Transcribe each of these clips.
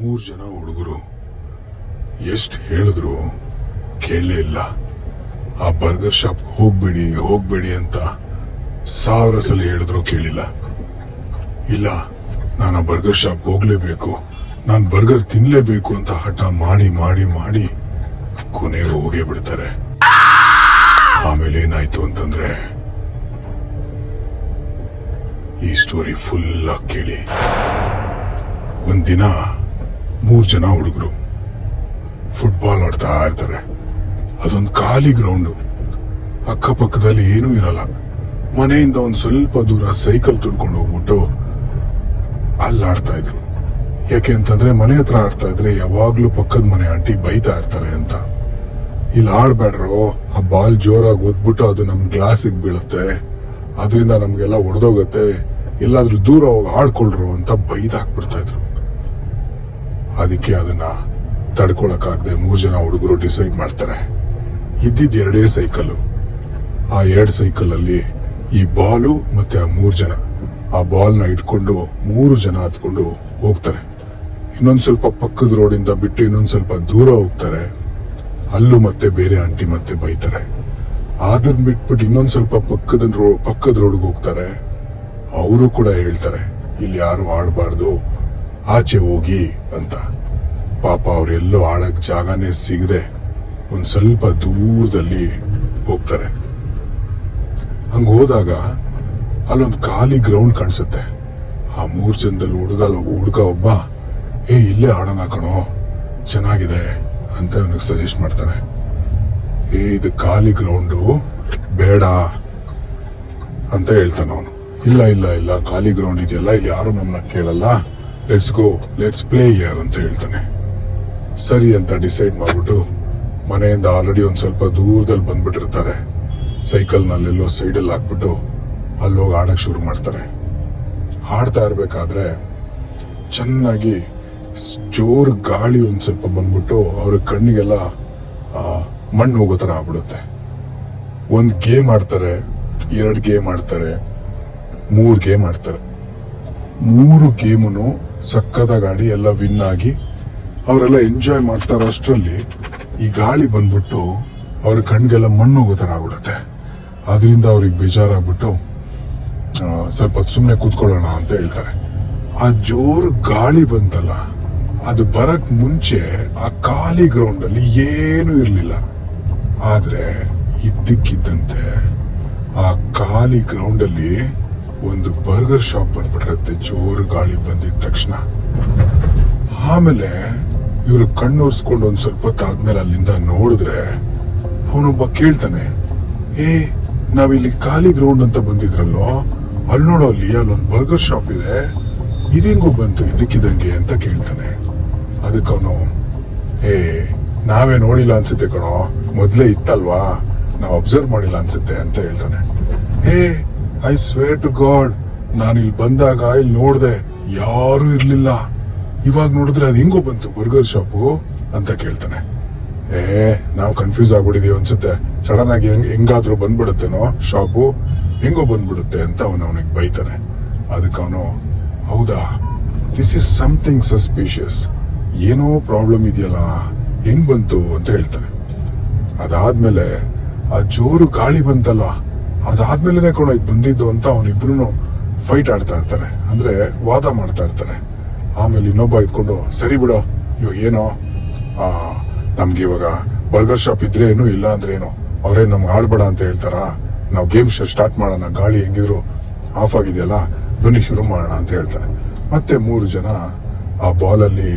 ಮೂರು ಜನ ಹುಡುಗರು ಎಷ್ಟು ಹೇಳಿದ್ರು ಕೇಳಲೇ ಇಲ್ಲ. ಆ ಬರ್ಗರ್ ಶಾಪ್ ಹೋಗ್ಬೇಡಿ ಹೋಗ್ಬೇಡಿ ಅಂತ 1000 ಸಲ ಹೇಳಿದ್ರು ಕೇಳಿಲ್ಲ. ಇಲ್ಲ, ನಾನು ಆ ಬರ್ಗರ್ ಶಾಪ್ ಹೋಗ್ಲೇಬೇಕು, ನಾನು ಬರ್ಗರ್ ತಿನ್ಲೇಬೇಕು ಅಂತ ಹಠ ಮಾಡಿ ಮಾಡಿ ಮಾಡಿ ಕೊನೆಗೆ ಹೋಗೇ ಬಿಡ್ತಾರೆ. ಆಮೇಲೆ ಏನಾಯ್ತು ಅಂತಂದ್ರೆ, ಈ ಸ್ಟೋರಿ ಫುಲ್ ಆಗಿ ಕೇಳಿ. ಒಂದಿನ 3 ಜನ ಹುಡುಗರು ಫುಟ್ಬಾಲ್ ಆಡ್ತಾ ಇರ್ತಾರೆ. ಅದೊಂದು ಖಾಲಿ ಗ್ರೌಂಡು, ಅಕ್ಕಪಕ್ಕದಲ್ಲಿ ಏನೂ ಇರಲ್ಲ. ಮನೆಯಿಂದ ಒಂದು ಸ್ವಲ್ಪ ದೂರ ಸೈಕಲ್ ತುಳ್ಕೊಂಡು ಹೋಗ್ಬಿಟ್ಟು ಅಲ್ಲಿ ಆಡ್ತಾ ಇದ್ರು. ಯಾಕೆ ಅಂತಂದ್ರೆ ಮನೆ ಹತ್ರ ಆಡ್ತಾ ಇದ್ರೆ ಯಾವಾಗ್ಲೂ ಪಕ್ಕದ ಮನೆ ಆಂಟಿ ಬೈತಾ ಇರ್ತಾರೆ ಅಂತ. ಇಲ್ಲಿ ಆಡ್ಬೇಡ್ರೋ, ಆ ಬಾಲ್ ಜೋರಾಗಿ ಒದ್ಬಿಟ್ಟು ಅದು ನಮ್ ಗ್ಲಾಸಿಗೆ ಬೀಳುತ್ತೆ, ಅದರಿಂದ ನಮ್ಗೆಲ್ಲ ಒಡೆದೋಗತ್ತೆ, ಎಲ್ಲಾದ್ರೂ ದೂರ ಹೋಗಿ ಆಡ್ಕೊಳ್ರು ಅಂತ ಬೈದಾಕ್ಬಿಡ್ತಾ ಇದ್ರು. ಅದಕ್ಕೆ ಅದನ್ನ ತಡ್ಕೊಳಕ್ಕಾಗದೆ 3 ಜನ ಹುಡುಗರು ಡಿಸೈಡ್ ಮಾಡ್ತಾರೆ, ಇದ್ದಿದ್ 2 ಸೈಕಲ್, ಆ 2 ಸೈಕಲ್ ಅಲ್ಲಿ ಈ ಬಾಲು ಮತ್ತೆ ಆ 3 ಜನ ಆ ಬಾಲ್ ನ ಇಟ್ಕೊಂಡು 3 ಜನ ಹತ್ಕೊಂಡು ಹೋಗ್ತಾರೆ. ಇನ್ನೊಂದ್ ಸ್ವಲ್ಪ ಪಕ್ಕದ ರೋಡಿಂದ ಬಿಟ್ಟು ಇನ್ನೊಂದ್ ಸ್ವಲ್ಪ ದೂರ ಹೋಗ್ತಾರೆ. ಅಲ್ಲೂ ಮತ್ತೆ ಬೇರೆ ಆಂಟಿ ಮತ್ತೆ ಬೈತಾರೆ. ಅದನ್ನ ಬಿಟ್ಬಿಟ್ಟು ಇನ್ನೊಂದ್ ಸ್ವಲ್ಪ ಪಕ್ಕದ ರೋಡ್ಗೆ ಹೋಗ್ತಾರೆ. ಅವರು ಕೂಡ ಹೇಳ್ತಾರೆ, ಇಲ್ಲಿ ಯಾರು ಆಡಬಾರ್ದು, ಆಚೆ ಹೋಗಿ ಅಂತ. ಪಾಪ ಅವರೆಲ್ಲೋ ಆಡಕ್ ಜಾಗನೇ ಸಿಗದೆ ಒಂದ್ ಸ್ವಲ್ಪ ದೂರದಲ್ಲಿ ಹೋಗ್ತಾರೆ. ಹಂಗ ಹೋದಾಗ ಅಲ್ಲೊಂದು ಖಾಲಿ ಗ್ರೌಂಡ್ ಕಾಣಿಸುತ್ತೆ. ಆ 3 ಜನದಲ್ಲಿ ಹುಡುಗ ಒಬ್ಬ, ಇಲ್ಲೇ ಆಡೋಣ ಕಣೋ, ಚೆನ್ನಾಗಿದೆ ಅಂತ ಅವನಿಗೆ ಸಜೆಸ್ಟ್ ಮಾಡ್ತಾನೆ. ಇದು ಖಾಲಿ ಗ್ರೌಂಡು ಬೇಡ ಅಂತ ಹೇಳ್ತಾನ ಅವನು. ಇಲ್ಲ ಇಲ್ಲ ಇಲ್ಲ, ಖಾಲಿ ಗ್ರೌಂಡ್ ಇದೆಯಲ್ಲ, ಇಲ್ಲಿ ಯಾರು ನಮ್ಮನ್ನ ಕೇಳಲ್ಲ, let's go, let's play here ಅಂತ ಹೇಳ್ತಾನೆ. ಸರಿ ಅಂತ ಡಿಸೈಡ್ ಮಾಡ್ಬಿಟ್ಟು ಮನೆಯಿಂದ ಆಲ್ರೆಡಿ ಒಂದ್ ಸ್ವಲ್ಪ ದೂರದಲ್ಲಿ ಬಂದ್ಬಿಟ್ಟಿರ್ತಾರೆ. ಸೈಕಲ್ ನಲ್ಲೆಲ್ಲೋ ಸೈಡಲ್ಲಿ ಹಾಕ್ಬಿಟ್ಟು ಅಲ್ಲೋಗಿ ಆಡಕ್ ಶುರು ಮಾಡ್ತಾರೆ. ಆಡ್ತಾ ಇರ್ಬೇಕಾದ್ರೆ ಚೆನ್ನಾಗಿ ಜೋರು ಗಾಳಿ ಒಂದ್ ಸ್ವಲ್ಪ ಬಂದ್ಬಿಟ್ಟು ಅವ್ರ ಕಣ್ಣಿಗೆಲ್ಲ ಮಣ್ಣು ಹೋಗೋ ತರ ಆಗ್ಬಿಡುತ್ತೆ. 1 ಗೇಮ್ ಆಡ್ತಾರೆ, 2 ಗೇಮ್ ಆಡ್ತಾರೆ, 3 ಗೇಮ್ ಆಡ್ತಾರೆ. 3 ಗೇಮುನು ಸಕ್ಕತ್ತಾಗಿ ಆಡಿ ಎಲ್ಲ ವಿನ್ ಆಗಿ ಅವರೆಲ್ಲ ಎಂಜಾಯ್ ಮಾಡ್ತಾರೋ ಅಷ್ಟರಲ್ಲಿ ಈ ಗಾಳಿ ಬಂದ್ಬಿಟ್ಟು ಅವ್ರ ಕಣ್ಗೆಲ್ಲ ಮಣ್ಣು ಹೋಗೋ ತರ ಆಗ್ಬಿಡುತ್ತೆ. ಅದರಿಂದ ಅವ್ರಿಗೆ ಬೇಜಾರಾಗ್ಬಿಟ್ಟು ಸ್ವಲ್ಪ ಸುಮ್ಮನೆ ಕೂತ್ಕೊಳ್ಳೋಣ ಅಂತ ಹೇಳ್ತಾರೆ. ಆ ಜೋರು ಗಾಳಿ ಬಂತಲ್ಲ, ಅದು ಬರಕ್ ಮುಂಚೆ ಆ ಖಾಲಿ ಗ್ರೌಂಡ್ ಅಲ್ಲಿ ಏನೂ ಇರ್ಲಿಲ್ಲ. ಆದ್ರೆ ಇದ್ದಕ್ಕಿದ್ದಂತೆ ಆ ಖಾಲಿ ಗ್ರೌಂಡ್ ಅಲ್ಲಿ ಒಂದು ಬರ್ಗರ್ ಶಾಪ್ ಬಂದ್ಬಿಟ್ಟಿರುತ್ತೆ ಜೋರು ಗಾಳಿ ಬಂದಿದ ತಕ್ಷಣ. ಆಮೇಲೆ ಇವರು ಕಣ್ಣೋರ್ಸ್ಕೊಂಡು ಒಂದ್ ಸ್ವಲ್ಪ ಹೊತ್ತಾದ್ಮೇಲೆ ಅಲ್ಲಿಂದ ನೋಡಿದ್ರೆ ಅವನೊಬ್ಬ ಕೇಳ್ತಾನೆ, ನಾವಿಲ್ಲಿ ಖಾಲಿ ಗ್ರೌಂಡ್ ಅಂತ ಬಂದಿದ್ರಲ್ಲೋ, ಅಲ್ಲಿ ನೋಡೋ ಅಲ್ಲೊಂದು ಬರ್ಗರ್ ಶಾಪ್ ಇದೆ, ಇದೆಂಗೋ ಬಂತು ಇದಕ್ಕಿದಂಗೆ ಅಂತ ಕೇಳ್ತಾನೆ. ಅದಕ್ಕವನು, ನಾವೇ ನೋಡಿಲ್ಲ ಅನ್ಸುತ್ತೆ ಕಣೋ, ಮೊದ್ಲೇ ಇತ್ತಲ್ವಾ, ನಾವು ಅಬ್ಸರ್ವ್ ಮಾಡಿಲ್ಲ ಅನ್ಸುತ್ತೆ ಅಂತ ಹೇಳ್ತಾನೆ. ಐ ಸ್ವೇರ್ ಟು ಗಾಡ್, ನಾನು ಇಲ್ಲಿ ಬಂದಾಗ ಇಲ್ಲಿ ನೋಡ್ದೆ ಯಾರು ಇರ್ಲಿಲ್ಲ, ಇವಾಗ ನೋಡಿದ್ರೆ ಅದು ಹೆಂಗೋ ಬಂತು ಬರ್ಗರ್ ಶಾಪು ಅಂತ ಕೇಳ್ತಾನೆ. ನಾವು ಕನ್ಫ್ಯೂಸ್ ಆಗ್ಬಿಟ್ಟಿದೀವಿ ಅನ್ಸುತ್ತೆ, ಸಡನ್ ಆಗಿ ಹೆಂಗಾದ್ರೂ ಬಂದ್ಬಿಡುತ್ತೇನೋ ಶಾಪು, ಹೆಂಗೋ ಬಂದ್ಬಿಡುತ್ತೆ ಅಂತ ಅವನಿಗೆ ಬೈತಾನೆ. ಅದಕ್ಕೆ ಅವನು, ಹೌದಾ, ದಿಸ್ ಇಸ್ ಸಮಥಿಂಗ್ ಸಸ್ಪಿಷಿಯಸ್, ಏನೋ ಪ್ರಾಬ್ಲಮ್ ಇದೆಯಲ್ಲ, ಹೆಂಗ್ ಬಂತು ಅಂತ ಹೇಳ್ತಾನೆ. ಅದಾದ್ಮೇಲೆ ಆ ಜೋರು ಗಾಳಿ ಬಂತಲ್ಲ, ಅದಾದ್ಮೇಲೆ ಕೂಡ ಇದು ಬಂದಿದ್ದು ಅಂತ ಅವನಿಬ್ರು ಫೈಟ್ ಆಡ್ತಾ ಇರ್ತಾರೆ, ಅಂದ್ರೆ ವಾದ ಮಾಡ್ತಾ ಇರ್ತಾರೆ. ಆಮೇಲೆ ಇನ್ನೊಬ್ಬ ಇದ್ಕೊಂಡು, ಸರಿ ಬಿಡೋ, ಇವಾಗ ಏನೋ ನಮ್ಗೆ ಇವಾಗ ಬರ್ಗರ್ ಶಾಪ್ ಇದ್ರೆ ಏನು, ಇಲ್ಲ ಅಂದ್ರೆ ಏನು, ಅವ್ರೇನ್ ನಮ್ಗೆ ಆಡ್ಬೇಡ ಅಂತ ಹೇಳ್ತಾರ, ನಾವು ಗೇಮ್ ಸ್ಟಾರ್ಟ್ ಮಾಡೋಣ, ಗಾಳಿ ಹೆಂಗಿದ್ರು ಆಫ್ ಆಗಿದೆಯಲ್ಲ, ಬನ್ನಿ ಶುರು ಮಾಡೋಣ ಅಂತ ಹೇಳ್ತಾರೆ. ಮತ್ತೆ 3 ಜನ ಆ ಬಾಲಲ್ಲಿ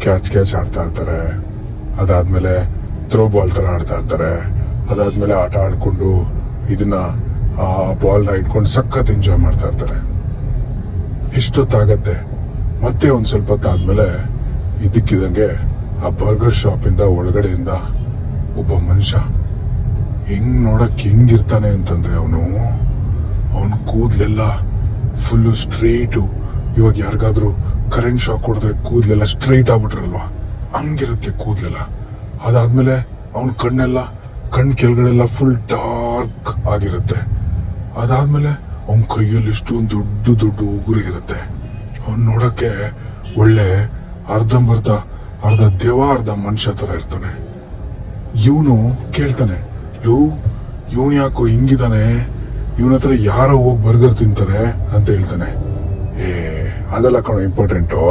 ಕ್ಯಾಚ್ ಆಡ್ತಾ ಇರ್ತಾರೆ. ಅದಾದ್ಮೇಲೆ ಥ್ರೋ ಬಾಲ್ ತರ ಆಡ್ತಾ ಇರ್ತಾರೆ. ಅದಾದ್ಮೇಲೆ ಆಟ ಆಡ್ಕೊಂಡು ಇದನ್ನ ಆ ಬಾಲ್ ನ ಇಟ್ಕೊಂಡು ಸಖತ್ ಎಂಜಾಯ್ ಮಾಡ್ತಾ ಇರ್ತಾರೆ. ಎಷ್ಟೊತ್ತಾಗತ್ತೆ, ಮತ್ತೆ ಒಂದ್ ಸ್ವಲ್ಪ ಹೊತ್ತಾದ್ಮೇಲೆ ಇದಕ್ಕಿದಂಗೆ ಆ ಬರ್ಗರ್ ಶಾಪ್ ಇಂದ ಒಳಗಡೆಯಿಂದ ಒಬ್ಬ ಮನುಷ್ಯ ನೋಡಕ್ ಹೆಂಗಿರ್ತಾನೆ ಅಂತಂದ್ರೆ, ಅವನು ಕೂದ್ಲೆಲ್ಲ ಫುಲ್ಲು ಸ್ಟ್ರೈಟು. ಇವಾಗ ಯಾರಿಗಾದ್ರೂ ಕರೆಂಟ್ ಶಾಕ್ ಹೊಡೆದ್ರೆ ಕೂದ್ಲೆಲ್ಲ ಸ್ಟ್ರೈಟ್ ಆಗ್ಬಿಟ್ರಲ್ವಾ, ಹಂಗಿರುತ್ತೆ ಕೂದ್ಲೆಲ್ಲ. ಅದಾದ್ಮೇಲೆ ಅವನ ಕಣ್ಣು ಕೆಳಗಡೆಲ್ಲ ಫುಲ್ ಡಾರ್ಕ್ ಆಗಿರುತ್ತೆ. ಅದಾದ್ಮೇಲೆ ಅವನ ಕೈಯಲ್ಲಿ ಇಷ್ಟೊಂದು ದೊಡ್ಡ ಉಗುರು ಇರುತ್ತೆ. ಅವ್ನು ನೋಡಕ್ಕೆ ಒಳ್ಳೆ ಅರ್ಧಂಬರ್ಧ ಅರ್ಧ ದೆವ್ವ ಅರ್ಧ ಮನುಷ್ಯ ತರ ಇರ್ತಾನೆ. ಇವನು ಕೇಳ್ತಾನೆ, ಇವನು ಯಾಕೋ ಹಿಂಗಿದಾನೆ, ಇವನ ಹತ್ರ ಯಾರೋ ಹೋಗಿ ಬರ್ಗರ್ ತಿಂತಾರೆ ಅಂತ ಹೇಳ್ತಾನೆ. ಅದೆಲ್ಲ ಕಣೋ ಇಂಪಾರ್ಟೆಂಟು.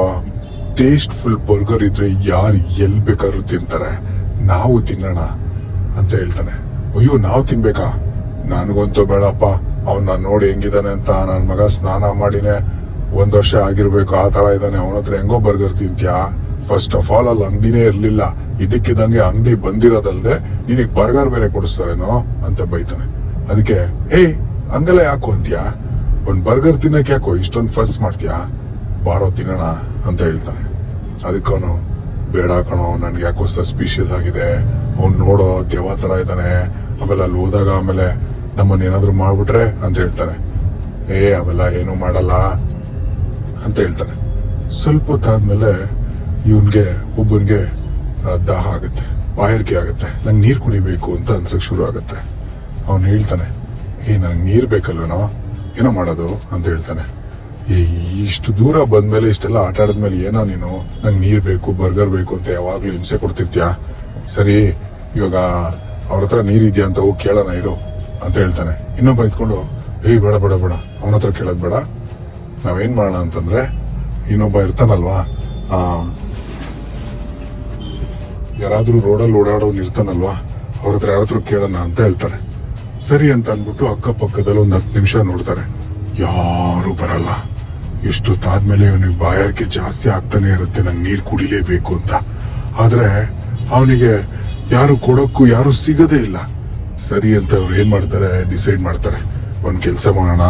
ಟೇಸ್ಟ್ ಫುಲ್ ಬರ್ಗರ್ ಇದ್ರೆ ಯಾರು ಎಲ್ ಬೇಕಾದ್ರೂ ತಿಂತಾರೆ, ನಾವು ತಿನ್ನೋಣ ಅಂತ ಹೇಳ್ತಾನೆ. ಅಯ್ಯೋ ನಾವು ತಿನ್ಬೇಕಾ? ನನಗಂತೂ ಬೇಡಪ್ಪ, ಅವ್ನ ನೋಡಿ ಹೆಂಗಿದಾನೆ ಅಂತ. ನನ್ನ ಮಗ ಸ್ನಾನ ಮಾಡಿನೇ 1 ವರ್ಷ ಆಗಿರ್ಬೇಕು, ಆ ತರ ಇದ್ದಾನೆ, ಅವನ ಹತ್ರ ಹೆಂಗೋ ಬರ್ಗರ್ ತಿಂತ್ಯಾ? ಫಸ್ಟ್ ಆಫ್ ಆಲ್ ಅಲ್ಲಿ ಅಂಗಡಿನೇ ಇರ್ಲಿಲ್ಲ, ಇದಕ್ಕಿದಂಗೆ ಅಂಗಡಿ ಬಂದಿರೋದಲ್ದೆ ನಿನಗ್ ಬರ್ಗರ್ ಬೇರೆ ಕೊಡಿಸ್ತಾರೇನೋ ಅಂತ ಬೈತಾನೆ. ಅದಕ್ಕೆ ಹಂಗೆಲ್ಲ ಯಾಕೋ ಅಂತ್ಯಾ, ಒಂದ್ ಬರ್ಗರ್ ತಿನ್ನಕ್ ಯಾಕೋ ಇಷ್ಟೊಂದು ಫಸ್ ಮಾಡ್ತೀಯಾ, ಬಾರೋ ತಿನ್ನೋಣ ಅಂತ ಹೇಳ್ತಾನೆ. ಅದಕ್ಕವನು, ಬೇಡ ಕಣೋ, ನನ್ಗೆ ಯಾಕೋ ಸಸ್ಪಿಷಿಯಸ್ ಆಗಿದೆ, ಅವ್ನು ನೋಡೋ ದೆವ್ವ ತರ ಇದ್ದಾನೆ, ಆಮೇಲೆ ಅಲ್ಲಿ ಹೋದಾಗ ಆಮೇಲೆ ನಮ್ಮನ್ನ ಏನಾದ್ರು ಮಾಡ್ಬಿಟ್ರೆ ಅಂತ ಹೇಳ್ತಾನೆ. ಅವೆಲ್ಲ ಏನು ಮಾಡಲ್ಲ ಅಂತ ಹೇಳ್ತಾನೆ. ಸ್ವಲ್ಪ ಹೊತ್ತಾದ್ಮೇಲೆ ಇವನ್ಗೆ ಒಬ್ಬನಿಗೆ ದಾಹ ಆಗುತ್ತೆ, ಬಾಯಾರಿಕೆ ಆಗುತ್ತೆ, ನಂಗೆ ನೀರ್ ಕುಡಿಬೇಕು ಅಂತ ಅನ್ಸಕ್ ಶುರು ಆಗುತ್ತೆ. ಅವನು ಹೇಳ್ತಾನೆ, ನಂಗೆ ನೀರ್ ಬೇಕಲ್ವೇನೋ, ಏನೋ ಮಾಡೋದು ಅಂತ ಹೇಳ್ತಾನೆ. ಇಷ್ಟು ದೂರ ಬಂದ್ಮೇಲೆ ಇಷ್ಟೆಲ್ಲ ಆಟ ಆಡಿದ್ಮೇಲೆ ಏನೋ ನೀನು ನಂಗೆ ನೀರ್ ಬೇಕು ಬರ್ಗರ್ ಬೇಕು ಅಂತ ಯಾವಾಗ್ಲೂ ಹಿಂಸೆ ಕೊಡ್ತಿರ್ತೀಯ. ಸರಿ, ಇವಾಗ ಅವ್ರ ಹತ್ರ ನೀರಿದ್ಯಾ ಅಂತ ಹೋಗಿ ಕೇಳೋಣ ಇರು ಅಂತ ಹೇಳ್ತಾನೆ. ಇನ್ನೊಬ್ಬ ಇದ್ಕೊಂಡು, ಬೇಡ ಬೇಡ ಬೇಡ, ಅವನ ಹತ್ರ ಕೇಳೋದ್ ಬೇಡ, ನಾವೇನ್ ಮಾಡೋಣ ಅಂತಂದ್ರೆ, ಇನ್ನೊಬ್ಬ ಇರ್ತಾನಲ್ವಾ, ಯಾರಾದ್ರೂ ರೋಡಲ್ಲಿ ಓಡಾಡೋನ್ ಇರ್ತಾನಲ್ವಾ, ಅವ್ರ ಹತ್ರ ಯಾರಾದ್ರೂ ಕೇಳೋಣ ಅಂತ ಹೇಳ್ತಾರೆ. ಸರಿ ಅಂತ ಅನ್ಬಿಟ್ಟು ಅಕ್ಕಪಕ್ಕದಲ್ಲಿ 10 ನಿಮಿಷ ನೋಡ್ತಾರೆ, ಯಾರು ಬರಲ್ಲ. ಎಷ್ಟೊತ್ತಾದ್ಮೇಲೆ ಇವನಿಗೆ ಬಾಯಾರಿಕೆ ಜಾಸ್ತಿ ಆಗ್ತಾನೆ ಇರುತ್ತೆ, ನಂಗೆ ನೀರ್ ಕುಡಿಲೇಬೇಕು ಅಂತ. ಆದ್ರೆ ಅವನಿಗೆ ಯಾರು ಕೊಡಕ್ಕೂ ಯಾರು ಸಿಗದೇ ಇಲ್ಲ. ಸರಿ ಅಂತ ಅವ್ರು ಏನ್ ಮಾಡ್ತಾರೆ, ಡಿಸೈಡ್ ಮಾಡ್ತಾರೆ, ಒಂದ್ ಕೆಲ್ಸ ಮಾಡೋಣ,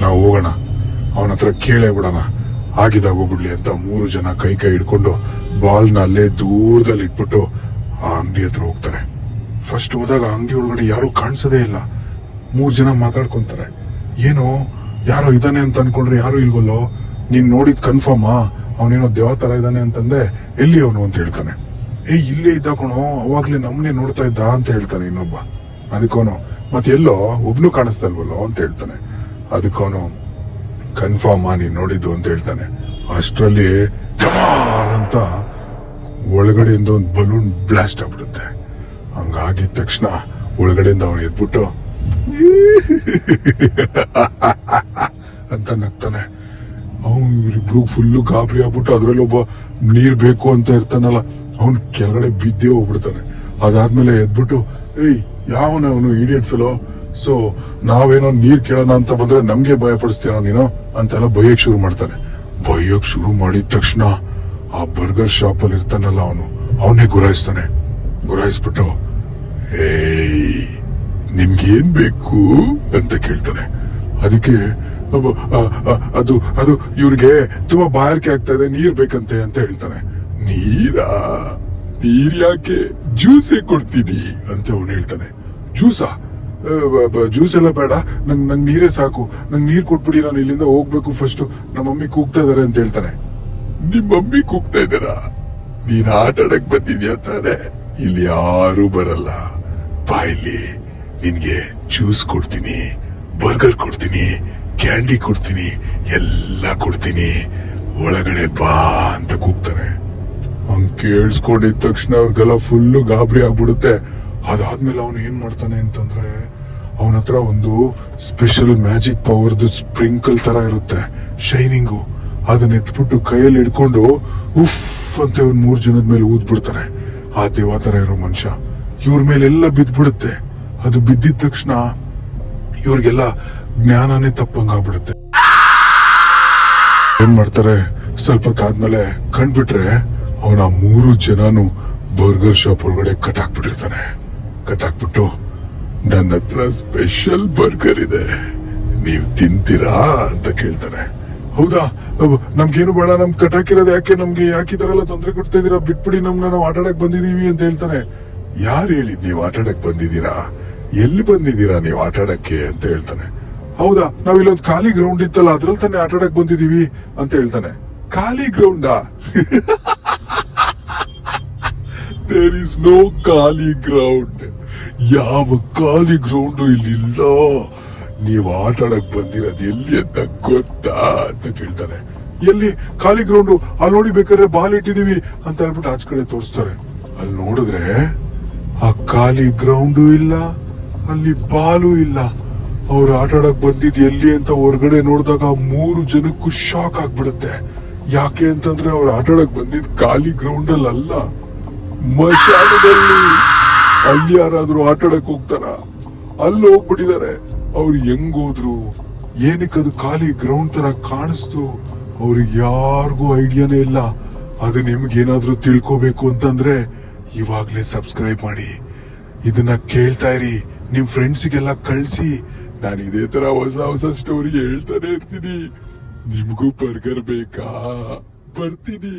ನಾವು ಹೋಗೋಣ, ಅವನ ಹತ್ರ ಕೇಳೇ ಬಿಡೋಣ, ಆಗಿದಾಗೋಗ್ಬಿಡ್ಲಿ ಅಂತ 3 ಜನ ಕೈ ಹಿಡ್ಕೊಂಡು ಬಾಲ್ನ ಅಲ್ಲೇ ದೂರದಲ್ಲಿ ಇಟ್ಬಿಟ್ಟು ಆ ಅಂಗಡಿ ಹತ್ರ ಹೋಗ್ತಾರೆ. ಫಸ್ಟ್ ಹೋದಾಗ ಅಂಗಡಿ ಒಳಗಡೆ ಯಾರು ಕಾಣಿಸೋದೇ ಇಲ್ಲ. 3 ಜನ ಮಾತಾಡ್ಕೊಂತಾರೆ, ಏನೋ ಯಾರೋ ಇದ್ದಾನೆ ಅಂತ ಅನ್ಕೊಂಡ್ರೆ ಯಾರು ಇಲ್ವಲ್ಲೋ, ನೀನ್ ನೋಡಿದ್ ಕನ್ಫರ್ಮಾ, ಅವನೇನೋ ದೇವ ತರ ಇದ್ದಾನೆ ಅಂತಂದೆ, ಎಲ್ಲಿ ಅವನು ಅಂತ ಹೇಳ್ತಾನೆ. ಇಲ್ಲೇ ಇದ್ದ ಕಣೋ, ಅವಾಗ್ಲೇ ನಮ್ಮನೆ ನೋಡ್ತಾ ಇದ್ದ ಅಂತ ಹೇಳ್ತಾನೆ ಇನ್ನೊಬ್ಬ. ಅದಕ್ಕವನು, ಮತ್ತೆ ಎಲ್ಲೋ ಒಬ್ನು ಕಾಣಿಸ್ತಲ್ವಲ್ಲೋ ಅಂತ ಹೇಳ್ತಾನೆ. ಅದಕ್ಕವನು, ಕನ್ಫರ್ಮಾ ನೀನ್ ನೋಡಿದ್ದು ಅಂತ ಹೇಳ್ತಾನೆ. ಅಷ್ಟರಲ್ಲಿ ಡಮಾರ್ ಅಂತ ಒಳಗಡೆಯಿಂದ ಒಂದು ಬಲೂನ್ ಬ್ಲಾಸ್ಟ್ ಆಗ್ಬಿಡುತ್ತೆ. ಹಂಗಾಗಿದ ತಕ್ಷಣ ಒಳಗಡೆಯಿಂದ ಅವನು ಎದ್ಬಿಟ್ಟು ಅಂತ ನಗ್ತಾನೆ. ಅವನು ಇವ್ರಿಬ್ರು ಫುಲ್ಲು ಗಾಬರಿ ಆಗ್ಬಿಟ್ಟು ಅದ್ರಲ್ಲಿ ಒಬ್ಬ ನೀರ್ ಬೇಕು ಅಂತ ಇರ್ತಾನಲ್ಲ, ಅವನು ಕೆಳಗಡೆ ಬಿದ್ದೇ ಹೋಗ್ಬಿಡ್ತಾನೆ. ಅದಾದ್ಮೇಲೆ ಎದ್ಬಿಟ್ಟು, ಯಾವನವನು ಇಡಿಯಟ್ ಫೆಲೋ, ಸೊ ನಾವೇನೋ ನೀರ್ ಕೇಳೋಣ ಅಂತ ಬಂದ್ರೆ ನಮ್ಗೆ ಭಯ ಪಡಿಸ್ತೀನೋ ನೀನು ಅಂತೆಲ್ಲ ಬೈಯಕ್ ಶುರು ಮಾಡ್ತಾನೆ. ಬೈಯಕ್ ಶುರು ಮಾಡಿದ ತಕ್ಷಣ ಆ ಬರ್ಗರ್ ಶಾಪ್ ಅಲ್ಲಿ ಇರ್ತಾನಲ್ಲ ಅವನೇ ಗುರಾಯಿಸ್ಬಿಟ್ಟು, ನಿಮ್ಗೇನ್ ಬೇಕು ಅಂತ ಕೇಳ್ತಾನೆ. ಅದಕ್ಕೆ ಅದು ಅದು ಇವ್ರಿಗೆ ತುಂಬಾ ಬಾಯಾರಿಕೆ ಆಗ್ತಾ ಇದೆ, ನೀರ್ ಬೇಕಂತೆ ಅಂತ ಹೇಳ್ತಾನೆ. ನೀರ್ ಯಾಕೆ, ಜ್ಯೂಸೇ ಕೊಡ್ತೀನಿ ಅಂತ ಅವನು ಹೇಳ್ತಾನೆ. ಜ್ಯೂಸ್ ಎಲ್ಲ ಬೇಡ, ನಂಗೆ ನೀರೇ ಸಾಕು, ನಂಗೆ ನೀರ್ ಕೊಟ್ಬಿಡಿ, ನಾನು ಇಲ್ಲಿಂದ ಹೋಗ್ಬೇಕು, ಫಸ್ಟ್ ನಮ್ಮ ಮಮ್ಮಿ ಕೂಗ್ತಾ ಇದಾರೆ ಅಂತ ಹೇಳ್ತಾನೆ. ನಿಮ್ ಮಮ್ಮಿ ಕೂಗ್ತಾ ಇದ್ದಾರಾ? ನೀನ್ ಆಟ ಆಡಕ್ ಬಂದಿದ್ಯಾ ತಾನೆ? ಇಲ್ಲಿ ಯಾರು ಬರಲ್ಲ, ಬಾಯಲ್ಲಿ ನಿನ್ಗೆ ಜ್ಯೂಸ್ ಕೊಡ್ತೀನಿ, ಬರ್ಗರ್ ಕೊಡ್ತೀನಿ, ಕ್ಯಾಂಡಿ ಕೊಡ್ತೀನಿ, ಎಲ್ಲ ಕೊಡ್ತೀನಿ, ಒಳಗಡೆ ಬಾ ಅಂತ ಕೂಗ್ತಾನೆ. ಹಂಗ್ ಕೇಳಿಸ್ಕೊಂಡಿದ ತಕ್ಷಣ ಅವ್ರಿಗೆಲ್ಲ ಫುಲ್ಲು ಗಾಬರಿ ಆಗ್ಬಿಡುತ್ತೆ. ಅದಾದ್ಮೇಲೆ ಅವನು ಏನ್ ಮಾಡ್ತಾನೆ ಅಂತಂದ್ರೆ, ಅವನ ಹತ್ರ ಒಂದು ಸ್ಪೆಷಲ್ ಮ್ಯಾಜಿಕ್ ಪವರ್ದು ಸ್ಪ್ರಿಂಕಲ್ ತರ ಇರುತ್ತೆ, ಶೈನಿಂಗು. ಅದನ್ನ ಎತ್ಬಿಟ್ಟು ಕೈಯಲ್ಲಿ ಹಿಡ್ಕೊಂಡು ಉಫ್ ಅಂತ ಇವ್ರ 3 ಜನದ ಮೇಲೆ ಊದ್ಬಿಡ್ತಾನೆ. ಆ ದೇವ ತರ ಇರೋ ಮನುಷ್ಯ ಇವ್ರ ಮೇಲೆಲ್ಲ ಬಿದ್ದ್ಬಿಡುತ್ತೆ. ಅದು ಬಿದ್ದಿದ ತಕ್ಷಣ ಇವ್ರಿಗೆಲ್ಲ ಜ್ಞಾನನೇ ತಪ್ಪಂಗಾಗ್ಬಿಡುತ್ತೆ. ಏನ್ ಮಾಡ್ತಾರೆ, ಸ್ವಲ್ಪ ಹೊತ್ತಾದ್ಮೇಲೆ ಕಂಡ್ಬಿಟ್ರೆ ಅವನ 3 ಜನನು ಬರ್ಗರ್ ಶಾಪ್ ಒಳಗಡೆ ಕಟ್ಟಾಕ್ಬಿಟ್ಟು, ನನ್ನ ಹತ್ರ ಸ್ಪೆಷಲ್ ಬರ್ಗರ್ ಇದೆ, ನೀವ್ ತಿಂತೀರಾ ಅಂತ ಕೇಳ್ತಾನೆ. ಹೌದಾ, ನಮ್ಗೇನು ಬೇಡ, ನಮ್ ಕಟ್ಟಾಕಿರೋದು ಯಾಕೆ, ನಮ್ಗೆ ಯಾಕೆ ಈ ತರ ಎಲ್ಲ ತೊಂದರೆ ಕೊಡ್ತಾ ಇದೀರಾ, ಬಿಟ್ಬಿಡಿ, ನಾವು ಆಟ ಆಡಕ್ ಬಂದಿದೀವಿ ಅಂತ ಹೇಳ್ತಾನೆ. ಯಾರು ಹೇಳಿದ್ ನೀವ್ ಆಟ ಆಡಕ್ ಬಂದಿದ್ದೀರಾ, ಎಲ್ಲಿ ಬಂದಿದ್ದೀರಾ ನೀವು ಆಟ ಆಡಕ್ಕೆ ಅಂತ ಹೇಳ್ತಾನೆ. ಹೌದಾ, ನಾವ್ ಇಲ್ಲೊಂದು ಖಾಲಿ ಗ್ರೌಂಡ್ ಇತ್ತಲ್ಲ, ಅದ್ರಲ್ಲಿ ತಾನೇ ಆಟ ಆಡಕ್ ಬಂದಿದೀವಿ ಅಂತ ಹೇಳ್ತಾನೆ. ಖಾಲಿ ಗ್ರೌಂಡಾ? ದೇರ್ ಇಸ್ ನೋ ಖಾಲಿ ಗ್ರೌಂಡ್, ಯಾವ ಖಾಲಿ ಗ್ರೌಂಡ್ ಇಲ್ಲಿಲ್ಲ, ನೀವ್ ಆಟ ಆಡಕ್ ಬಂದಿರೋದು ಎಲ್ಲಿ ಅಂತ ಗೊತ್ತಾ ಅಂತ ಕೇಳ್ತಾನೆ. ಎಲ್ಲಿ ಖಾಲಿ ಗ್ರೌಂಡು, ಅಲ್ಲಿ ನೋಡಿ ಬೇಕಾದ್ರೆ ಬಾಲ್ ಇಟ್ಟಿದೀವಿ ಅಂತ ಹೇಳ್ಬಿಟ್ಟು ಆಚ ಕಡೆ ತೋರಿಸ್ತಾರೆ. ಅಲ್ಲಿ ನೋಡಿದ್ರೆ ಆ ಖಾಲಿ ಗ್ರೌಂಡು ಇಲ್ಲ, ಅಲ್ಲಿ ಬಾಲು ಇಲ್ಲ. ಅವ್ರು ಆಟ ಆಡಕ್ ಬಂದಿದ್ ಎಲ್ಲಿ ಅಂತ ಹೊರಗಡೆ ನೋಡಿದಾಗ 3 ಜನಕ್ಕೂ ಶಾಕ್ ಆಗ್ಬಿಡುತ್ತೆ. ಯಾಕೆ ಅಂತಂದ್ರೆ ಅವ್ರು ಆಟ ಆಡಕ್ ಬಂದಿದ್ ಖಾಲಿ ಗ್ರೌಂಡ್ ಅಲ್ಲ, ಮಶಾನದಲ್ಲಿ. ಅಲ್ಲಿ ಯಾರಾದ್ರೂ ಆಟ ಆಡಕ್ ಹೋಗ್ತಾರ? ಅಲ್ಲಿ ಹೋಗ್ಬಿಟ್ಟಿದ್ದಾರೆ. ಅವ್ರು ಹೆಂಗ್ ಹೋದ್ರು, ಏನಕ್ಕೆ ಅದು ಖಾಲಿ ಗ್ರೌಂಡ್ ತರ ಕಾಣಿಸ್ತು, ಅವ್ರಿಗೆ ಯಾರಿಗೂ ಐಡಿಯಾನೇ ಇಲ್ಲ. ಅದು ನಿಮ್ಗೇನಾದ್ರೂ ತಿಳ್ಕೋಬೇಕು ಅಂತಂದ್ರೆ ಇವಾಗ್ಲೇ ಸಬ್ಸ್ಕ್ರೈಬ್ ಮಾಡಿ, ಇದನ್ನ ಕೇಳ್ತಾ ಇರಿ, ನಿಮ್ ಫ್ರೆಂಡ್ಸಿಗೆಲ್ಲ ಕಳ್ಸಿ. ನಾನು ಇದೇ ತರ ಹೊಸ ಹೊಸ ಸ್ಟೋರಿ ಹೇಳ್ತಾನೆ ಇರ್ತೀನಿ. ನಿಮ್ಗೂ ಬರ್ಗರ್ ಬೇಕಾ? ಬರ್ತೀನಿ.